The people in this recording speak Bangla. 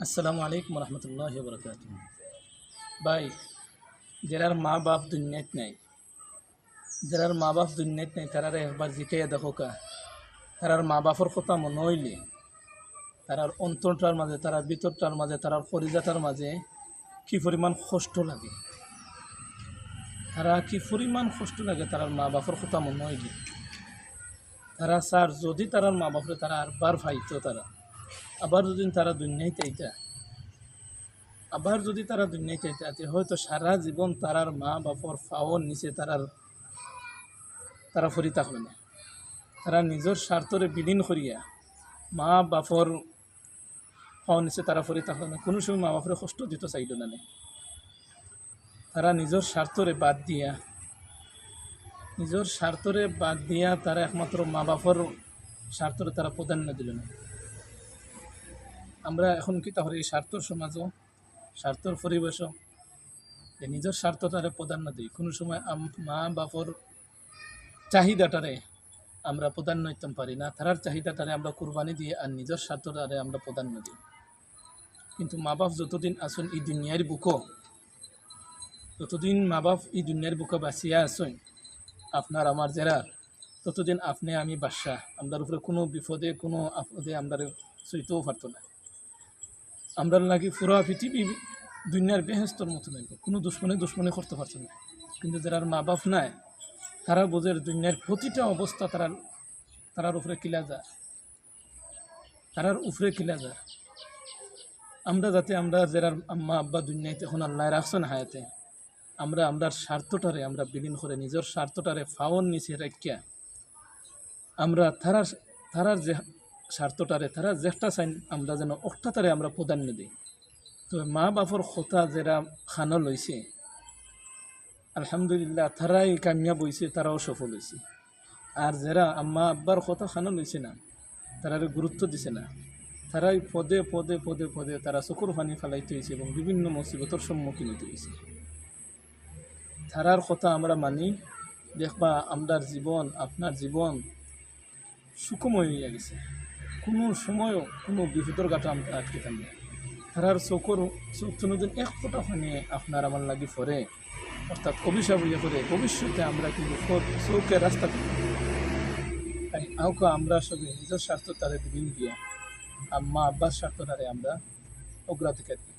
আসসালামু আলাইকুম রহমতুল্লাহ বরকাত। ভাই, যারার মা বাপ দুনিয়াত নাই, যারার মা বাপ দুনিয়াত নাই, তারারে একবার জিকাইয়া দেখো কা তারার মা বাপর কথা মনে হইলে তারার অন্তরটার মাঝে, তারার ভিতরটার মাঝে, তারার পরিজাটার মাঝে কি পরিমাণ কষ্ট লাগে, তারা কি পরিমাণ কষ্ট লাগে তারার মা বাপর কথা মনে হইলে। তারা স্যার যদি তারার মা বাপরে তারা আরবার ফাইতো, তারা আবার যদি তারা দুনিয়াতে আইতা, আবার যদি তারা দুনিয়াতে আইতা, হয়তো সারা জীবন তারার মা বাপর ফাওয়ার নিচে তারা ফরি থাকবে না। তারা নিজের স্বার্থরে বিলীন করিয়া মা বাপর ফাওয়ার নিচে তারা ফরি থাকবে না। কোনো সময় মা বাপরে কষ্ট দিতে চাইল না। তারা নিজের স্বার্থরে বাদ দিয়া তারা একমাত্র মা বাপর স্বার্থরে তারা প্রাধান্য দিল না। আমরা এখন কি তাহলে এই স্বার্থর সমাজও, স্বার্থর পরিবেশও নিজের স্বার্থটারে প্রাধান্য দিই। কোনো সময় মা বাপর চাহিদাটারে আমরা প্রাধান্য দিতে পারি না। তারার চাহিদাটারে আমরা কুরবানি দিয়ে আর নিজের স্বার্থটারে আমরা প্রাধান্য দিই। কিন্তু মা বাপ যতদিন আসুন এই দুনিয়ার বুকো, ততদিন মা বাপ এই দুনিয়ার বুকে বাঁচিয়া আসুন আপনার আমার যারা, ততদিন আপনি আমি বাদশা। আমরার উপরে কোনো বিপদে কোনো আপদে আমরা সইতেও পারতো না। আমরা লাগি পুরা পৃথিবী দুনিয়ার বেহেস্তর মতো নেই, কোনো দুশ্মনে করতে পারতো না। কিন্তু যারা মা বাপ নাই, তারা বোঝের দুনিয়ার প্রতিটা অবস্থা তারার উপরে কিলা যায়। আমরা যাতে আমরা যারা আম্মা আব্বা দুনিয়াতে এখন আল্লাহ রাখছেন হায়াতে, আমরা স্বার্থটারে আমরা বিলীন করে নিজের স্বার্থটারে ফাওয়ার নিচে রাখিয়া আমরা তারার যে স্বার্থটারে তারা যেটা চাই আমরা যেন অক্টাতারে আমরা প্রাধান্য দিই। তো মা বাপর কথা যারা খানো লইছে, আলহামদুলিল্লাহ তারাই কামিয়াব হইছে, তারাও সফল হয়েছে। আর যারা আম্মা আব্বার কথা খানো লইছে না, তারারে গুরুত্ব দিছে না, তারাই পদে পদে পদে পদে তারা চকুর পানি ফেলাইতে হয়েছে এবং বিভিন্ন মুসিবতের সম্মুখীন হইতে হয়েছে। তারার কথা আমরা মানি, দেখবা আমরার জীবন, আপনার জীবন সুখময় হইয়া গেছে। কোনো সময়ও কোনো বিপদের গাটা আমরা আটকে না। তারার চোখ দিন এক ফোঁটা পানি আপনার আমার লাগি পরে, অর্থাৎ অভিশাপ হইয়া পড়ে ভবিষ্যতে আমরা কিন্তু চৌকের রাস্তা করি। তাই আউকা আমরা সবে নিজের স্বার্থ তারে দিন দিয়া আম্মা আব্বার স্বার্থ তারে আমরা অগ্রাধিকার দিই।